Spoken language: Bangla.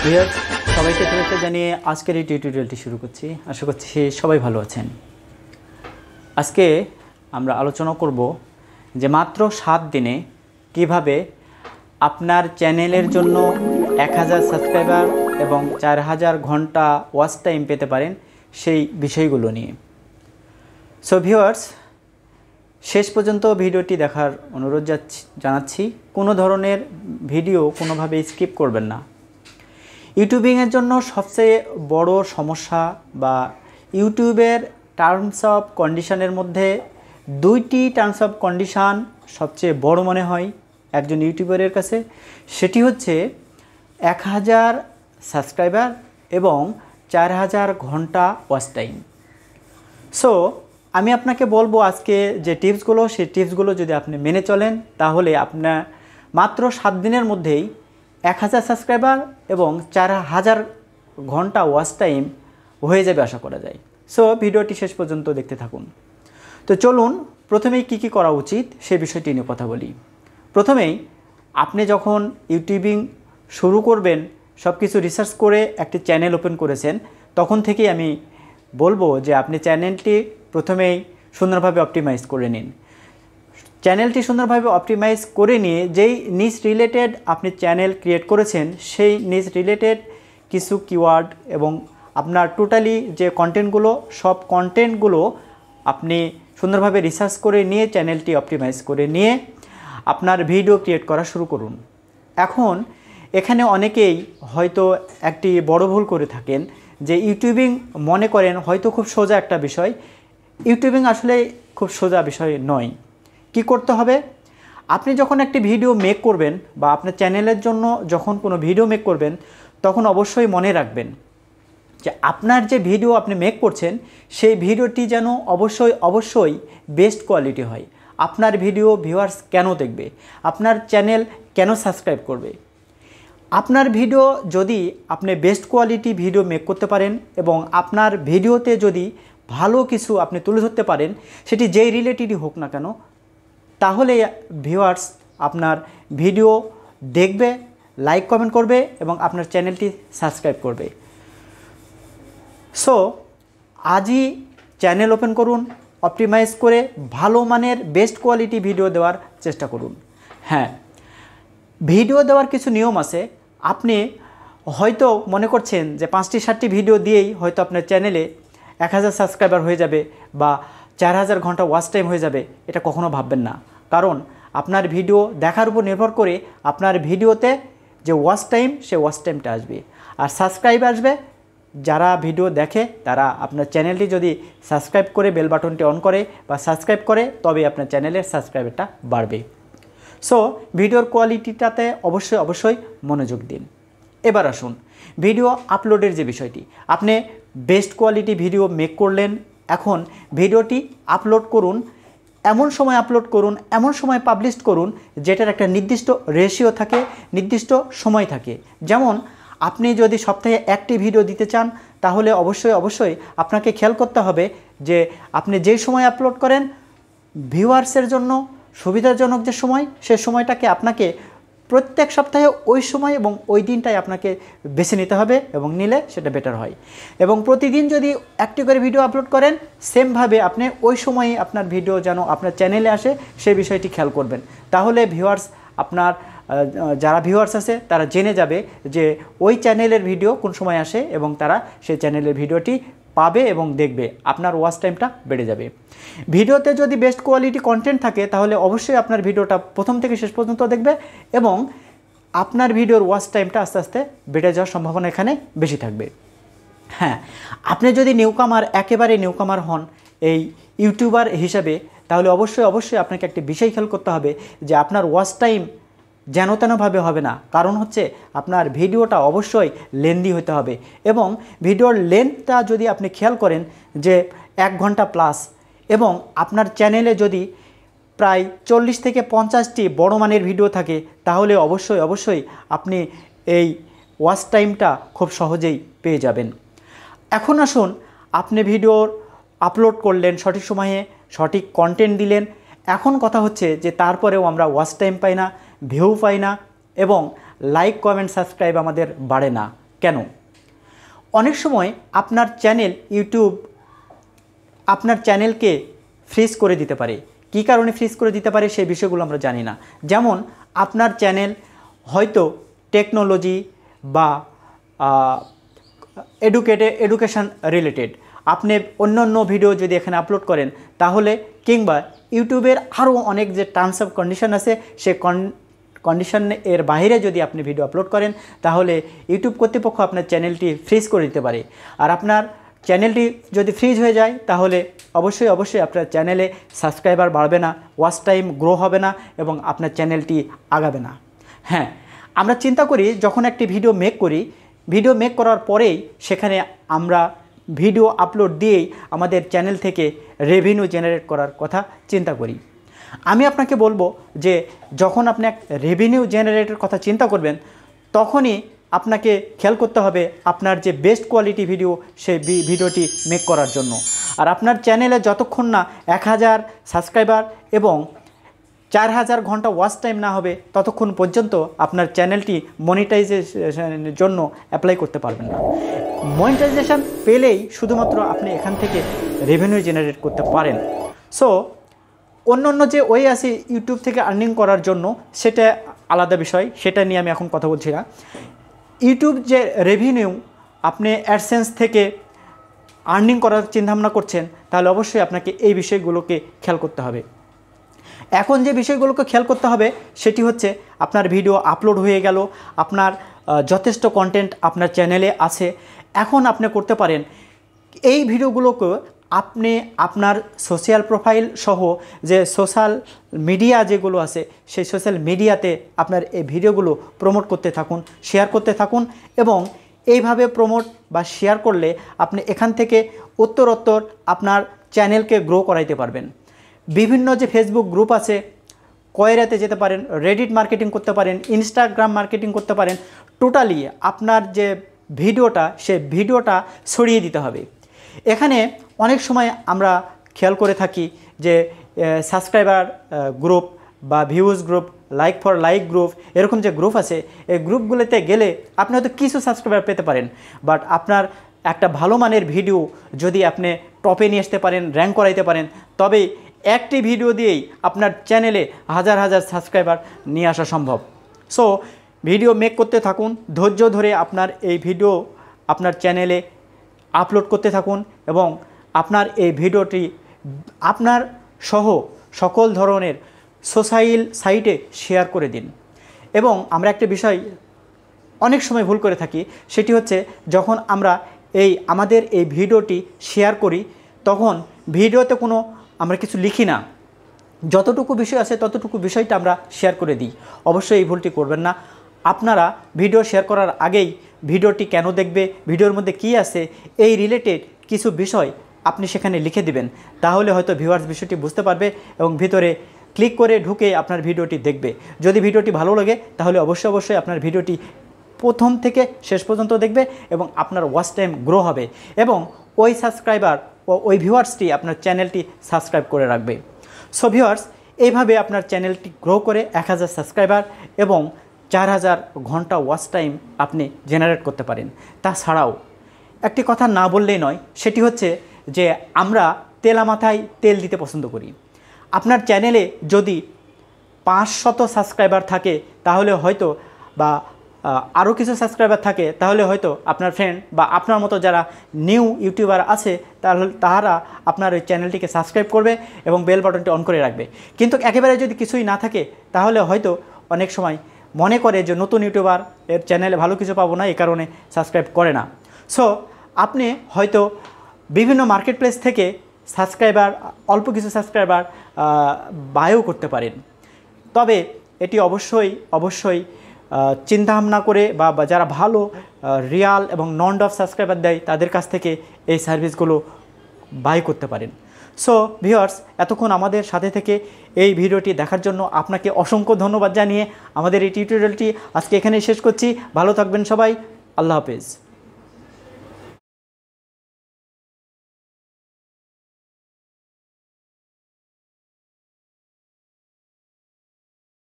ভিউয়ার্স সবাইকে শুভেচ্ছা জানিয়ে আজকের এই টিউটোরিয়ালটি শুরু করছি। আশা করছি সবাই ভালো আছেন। আজকে আমরা আলোচনা করব যে মাত্র 7 দিনে কিভাবে আপনার চ্যানেলের জন্য 1000 সাবস্ক্রাইবার এবং 4000 ঘন্টা ওয়াচ টাইম পেতে পারেন সেই বিষয়গুলো নিয়ে। সো ভিউয়ার্স শেষ পর্যন্ত ভিডিওটি দেখার অনুরোধ জানাচ্ছি। কোনো ধরনের ভিডিও কোনোভাবে স্কিপ করবেন না। ইউটিউবিংয়ের জন্য সবচেয়ে বড় সমস্যা বা ইউটিউবের টার্মস অফ কন্ডিশনের মধ্যে 2টি টার্মস অফ কন্ডিশন সবচেয়ে বড় মনে হয় একজন ইউটিউবারের কাছে। সেটি হচ্ছে 1000 সাবস্ক্রাইবার এবং 4000 ঘন্টা ওয়াচ টাইম। সো আমি আপনাকে বলবো আজকে যে টিপসগুলো, সেই টিপসগুলো যদি আপনি মেনে চলেন তাহলে আপনার মাত্র 7 দিনের মধ্যেই 1000 সাবস্ক্রাইবার এবং 4000 ঘন্টা ওয়াচ টাইম হয়ে যাবে আশা করা যায়। সো ভিডিওটি শেষ পর্যন্ত দেখতে থাকুন। তো চলুন প্রথমেই কি করা উচিত সে বিষয়টি নিয়ে কথা বলি। প্রথমেই আপনি যখন ইউটিউবিং শুরু করবেন, সব কিছু রিসার্চ করে একটি চ্যানেল ওপেন করেছেন, তখন থেকেই আমি বলবো যে আপনি চ্যানেলটি প্রথমেই সুন্দরভাবে অপটিমাইজ করে নিন। চ্যানেলটি সুন্দরভাবে অপটিমাইজ করে নিয়ে যেই নিচ রিলেটেড আপনি চ্যানেল ক্রিয়েট করেছেন সেই নিচ রিলেটেড কিছু কিওয়ার্ড এবং আপনার টোটালি যে কন্টেন্টগুলো, সব কন্টেন্টগুলো আপনি সুন্দরভাবে রিসার্চ করে নিয়ে চ্যানেলটি অপটিমাইজ করে নিয়ে আপনার ভিডিও ক্রিয়েট করা শুরু করুন। এখন এখানে অনেকেই হয়তো একটি বড় ভুল করে থাকেন যে ইউটিউবিং মনে করেন হয়তো খুব সোজা একটা বিষয়। ইউটিউবিং আসলে খুব সোজা বিষয় নয়। কি করতে হবে, আপনি যখন একটি ভিডিও মেক করবেন বা আপনার চ্যানেলের জন্য যখন কোনো ভিডিও মেক করবেন, তখন অবশ্যই মনে রাখবেন যে আপনার যে ভিডিও আপনি মেক করছেন সেই ভিডিওটি যেন অবশ্যই বেস্ট কোয়ালিটি হয়। আপনার ভিডিও ভিউয়ার্স কেন দেখবে, আপনার চ্যানেল কেন সাবস্ক্রাইব করবে। আপনার ভিডিও যদি আপনি বেস্ট কোয়ালিটি ভিডিও মেক করতে পারেন এবং আপনার ভিডিওতে যদি ভালো কিছু আপনি তুলে ধরতে পারেন, সেটি যেই রিলেটেডই হোক না কেন, তাহলে ভিউয়ার্স আপনার ভিডিও দেখবে, লাইক কমেন্ট করবে এবং আপনার চ্যানেলটি সাবস্ক্রাইব করবে। সো আজই চ্যানেল ওপেন করুন, অপটিমাইজ করে ভালো মানের বেস্ট কোয়ালিটি ভিডিও দেওয়ার চেষ্টা করুন। হ্যাঁ, ভিডিও দেওয়ার কিছু নিয়ম আছে। আপনি হয়তো মনে করছেন যে 5টি 7টি ভিডিও দিয়েই হয়তো আপনার চ্যানেলে 1000 সাবস্ক্রাইবার হয়ে যাবে বা 4000 ঘন্টা ওয়াচ টাইম হয়ে যাবে। এটা কখনো ভাববেন না, কারণ আপনার ভিডিও দেখার উপর নির্ভর করে আপনার ভিডিওতে যে ওয়াচ টাইম, সে ওয়াচ টাইমটা আসবে আর সাবস্ক্রাইব আসবে। যারা ভিডিও দেখে তারা আপনার চ্যানেলটি যদি সাবস্ক্রাইব করে বেল বাটনটি অন করে বা সাবস্ক্রাইব করে, তবে আপনার চ্যানেলের সাবস্ক্রাইবারটা বাড়বে। সো ভিডিওর কোয়ালিটিটাতে অবশ্যই মনোযোগ দিন। এবার আসুন ভিডিও আপলোডের যে বিষয়টি। আপনি বেস্ট কোয়ালিটি ভিডিও মেক করলেন, এখন ভিডিওটি আপলোড করুন। এমন সময় আপলোড করুন, এমন সময় পাবলিশ করুন যেটার একটা নির্দিষ্ট রেশিও থাকে, নির্দিষ্ট সময় থাকে। যেমন আপনি যদি সপ্তাহে 1টি ভিডিও দিতে চান, তাহলে অবশ্যই আপনাকে খেয়াল করতে হবে যে আপনি যেই সময় আপলোড করেন ভিউয়ার্সের জন্য সুবিধাজনক যে সময়, সে সময়টাকে আপনাকে প্রত্যেক সপ্তাহে ওই সময় এবং ওই দিনটাই আপনাকে বেছে নিতে হবে এবং নিলে সেটা বেটার হয়। এবং প্রতিদিন যদি একটি করে ভিডিও আপলোড করেন, সেমভাবে আপনি ওই সময়ে আপনার ভিডিও যেন আপনার চ্যানেলে আসে সেই বিষয়টি খেয়াল করবেন। তাহলে ভিউয়ার্স আপনার যারা ভিউয়ার্স আছে তারা জেনে যাবে যে ওই চ্যানেলের ভিডিও কোন সময় আসে এবং তারা সেই চ্যানেলের ভিডিওটি পাবে এবং দেখবে, আপনার ওয়াচ টাইমটা বেড়ে যাবে। ভিডিওতে যদি বেস্ট কোয়ালিটি কন্টেন্ট থাকে তাহলে অবশ্যই আপনার ভিডিওটা প্রথম থেকে শেষ পর্যন্ত দেখবে এবং আপনার ভিডিওর ওয়াচ টাইমটা আস্তে আস্তে বেড়ে যাওয়ার সম্ভাবনা এখানে বেশি থাকবে। হ্যাঁ, আপনি যদি একেবারে নিউকামার হন এই ইউটিউবার হিসাবে, তাহলে অবশ্যই আপনাকে একটি বিষয় খেয়াল করতে হবে যে আপনার ওয়াচ টাইম যেন তেনভাবে হবে না। কারণ হচ্ছে আপনার ভিডিওটা অবশ্যই লেন্দি হতে হবে এবং ভিডিওর লেন্থটা যদি আপনি খেয়াল করেন যে 1 ঘন্টা প্লাস এবং আপনার চ্যানেলে যদি প্রায় 40 থেকে 50টি বড় মানের ভিডিও থাকে, তাহলে অবশ্যই আপনি এই ওয়াচ টাইমটা খুব সহজেই পেয়ে যাবেন। এখন আসুন, আপনি ভিডিওর আপলোড করলেন সঠিক সময়ে, সঠিক কন্টেন্ট দিলেন। এখন কথা হচ্ছে যে তারপরেও আমরা ওয়াচ টাইম পাই না, ভিউ পাই না এবং লাইক কমেন্ট সাবস্ক্রাইব আমাদের বাড়ে না। কেন? অনেক সময় আপনার চ্যানেল ইউটিউব আপনার চ্যানেলকে ফ্রিজ করে দিতে পারে। কী কারণে ফ্রিজ করে দিতে পারে সেই বিষয়গুলো আমরা জানি না। যেমন আপনার চ্যানেল হয়তো টেকনোলজি বা এডুকেশন রিলেটেড, আপনি অন্য ভিডিও যদি এখানে আপলোড করেন তাহলে, কিংবা ইউটিউবের আরও অনেক যে টার্মস অফ কন্ডিশন আছে সে কন্ডিশন এর বাইরে যদি আপনি ভিডিও আপলোড করেন তাহলে ইউটিউব কর্তৃপক্ষ আপনার চ্যানেলটি ফ্রিজ করে দিতে পারে। আর আপনার চ্যানেলটি যদি ফ্রিজ হয়ে যায় তাহলে অবশ্যই আপনার চ্যানেলে সাবস্ক্রাইবার বাড়বে না, ওয়াচ টাইম গ্রো হবে না এবং আপনার চ্যানেলটি আগাবে না। হ্যাঁ, আমরা চিন্তা করি যখন একটি ভিডিও মেক করার পরেই সেখানে আমরা ভিডিও আপলোড দিয়েই আমাদের চ্যানেল থেকে রেভিনিউ জেনারেট করার কথা চিন্তা করি। আমি আপনাকে বলবো যে যখন আপনি এক রেভিনিউ জেনারেটের কথা চিন্তা করবেন তখনই আপনাকে খেয়াল করতে হবে আপনার যে বেস্ট কোয়ালিটি ভিডিও সেই ভিডিওটি মেক করার জন্য। আর আপনার চ্যানেলে যতক্ষণ না 1000 সাবস্ক্রাইবার এবং 4000 ঘন্টা ওয়াচ টাইম না হবে ততক্ষণ পর্যন্ত আপনার চ্যানেলটি মনিটাইজেশনের জন্য অ্যাপ্লাই করতে পারবেন না। মনিটাইজেশন পেলেই শুধুমাত্র আপনি এখান থেকে রেভিনিউ জেনারেট করতে পারেন। সো অন্য যে ওয়ে আছে ইউটিউব থেকে আর্নিং করার জন্য সেটা আলাদা বিষয়, সেটা নিয়ে আমি এখন কথা বলছি না। ইউটিউব যে রেভিনিউ আপনি অ্যাডসেন্স থেকে আর্নিং করার চিন্তাভাবনা করছেন তাহলে অবশ্যই আপনাকে এই বিষয়গুলোকে খেয়াল করতে হবে। এখন যে বিষয়গুলোকে খেয়াল করতে হবে সেটি হচ্ছে আপনার ভিডিও আপলোড হয়ে গেল, আপনার যথেষ্ট কন্টেন্ট আপনার চ্যানেলে আছে। এখন আপনি করতে পারেন এই ভিডিওগুলোকে আপনি আপনার সোশ্যাল প্রোফাইল সহ যে সোশ্যাল মিডিয়া যেগুলো আছে সেই সোশ্যাল মিডিয়াতে আপনার এই ভিডিওগুলো প্রমোট করতে থাকুন, শেয়ার করতে থাকুন এবং এইভাবে প্রমোট বা শেয়ার করলে আপনি এখান থেকে উত্তরোত্তর আপনার চ্যানেলকে গ্রো করাইতে পারবেন। বিভিন্ন যে ফেসবুক গ্রুপ আছে কয়রাতে যেতে পারেন, রেডিট মার্কেটিং করতে পারেন, ইনস্টাগ্রাম মার্কেটিং করতে পারেন। টোটালি আপনার যে ভিডিওটা সে ভিডিওটা ছড়িয়ে দিতে হবে। এখানে অনেক সময় আমরা খেয়াল করে থাকি যে সাবস্ক্রাইবার গ্রুপ বা views group, like for like group, এরকম যে গ্রুপ আছে এই গ্রুপগুলোতে গেলে আপনি হয়তো কিছু সাবস্ক্রাইবার পেতে পারেন, বাট আপনার একটা ভালো মানের ভিডিও যদি আপনি টপে নিয়ে আসতে পারেন, র্যাঙ্ক করাইতে পারেন, তবে একটি ভিডিও দিয়েই আপনার চ্যানেলে হাজার সাবস্ক্রাইবার নিয়ে আসা সম্ভব। সো ভিডিও মেক করতে থাকুন, ধৈর্য ধরে আপনার এই ভিডিও আপনার চ্যানেলে আপলোড করতে থাকুন এবং আপনার এই ভিডিওটি আপনার সহ সকল ধরনের সোশ্যাল সাইটে শেয়ার করে দিন। এবং আমরা একটা বিষয় অনেক সময় ভুল করে থাকি, সেটি হচ্ছে যখন আমরা আমাদের এই ভিডিওটি শেয়ার করি তখন ভিডিওতে আমরা কিছু লিখি না, যতটুকু বিষয় আছে ততটুকু বিষয়টা আমরা শেয়ার করে দিই। অবশ্যই এই ভুলটি করবেন না। আপনারা ভিডিও শেয়ার করার আগেই ভিডিওটি কেন দেখবে, ভিডিওর মধ্যে কি আছে এই রিলেটেড কিছু বিষয় আপনি সেখানে লিখে দিবেন, তাহলে হয়তো ভিউয়ার্স বিষয়টি বুঝতে পারবে এবং ভিতরে ক্লিক করে ঢুকে আপনার ভিডিওটি দেখবে। যদি ভিডিওটি ভালো লাগে তাহলে অবশ্যই আপনার ভিডিওটি প্রথম থেকে শেষ পর্যন্ত দেখবে এবং আপনার ওয়াচ টাইম গ্রো হবে এবং ওই সাবস্ক্রাইবার ও ওই ভিউয়ার্সটি আপনার চ্যানেলটি সাবস্ক্রাইব করে রাখবে। সো ভিউয়ার্স, এইভাবে আপনার চ্যানেলটি গ্রো করে 1000 সাবস্ক্রাইবার এবং 4000 ঘন্টা ওয়াচ টাইম আপনি জেনারেট করতে পারেন। তাছাড়াও একটি কথা না বললেই নয়, সেটি হচ্ছে যে আমরা তেলা মাথায় তেল দিতে পছন্দ করি। আপনার চ্যানেলে যদি 500 সাবস্ক্রাইবার থাকে তাহলে হয়তো, বা আরও কিছু সাবস্ক্রাইবার থাকে তাহলে হয়তো আপনার ফ্রেন্ড বা আপনার মতো যারা নিউ ইউটিউবার আছে তারা আপনার ওই চ্যানেলটিকে সাবস্ক্রাইব করবে এবং বেল বাটনটি অন করে রাখবে। কিন্তু একেবারে যদি কিছুই না থাকে তাহলে হয়তো অনেক সময় মনে করে যে নতুন ইউটিউবার, এর চ্যানেলে ভালো কিছু পাবো না, এই কারণে সাবস্ক্রাইব করে না। সো আপনি হয়তো বিভিন্ন মার্কেট প্লেস থেকে সাবস্ক্রাইবার, অল্প কিছু সাবস্ক্রাইবার বায়ও করতে পারেন। তবে এটি অবশ্যই চিন্তাভাবনা করে বা যারা ভালো রিয়াল এবং নন ডফ সাবস্ক্রাইবার দেয় তাদের কাছ থেকে এই সার্ভিসগুলো বাই করতে পারেন। সো ভিউয়ার্স, এতক্ষণ আমাদের সাথে থেকে এই ভিডিওটি দেখার জন্য আপনাকে অসংখ্য ধন্যবাদ জানিয়ে আমাদের এই টিউটোরিয়ালটি আজকে এখানেই শেষ করছি। ভালো থাকবেন সবাই, আল্লাহ হাফেজ।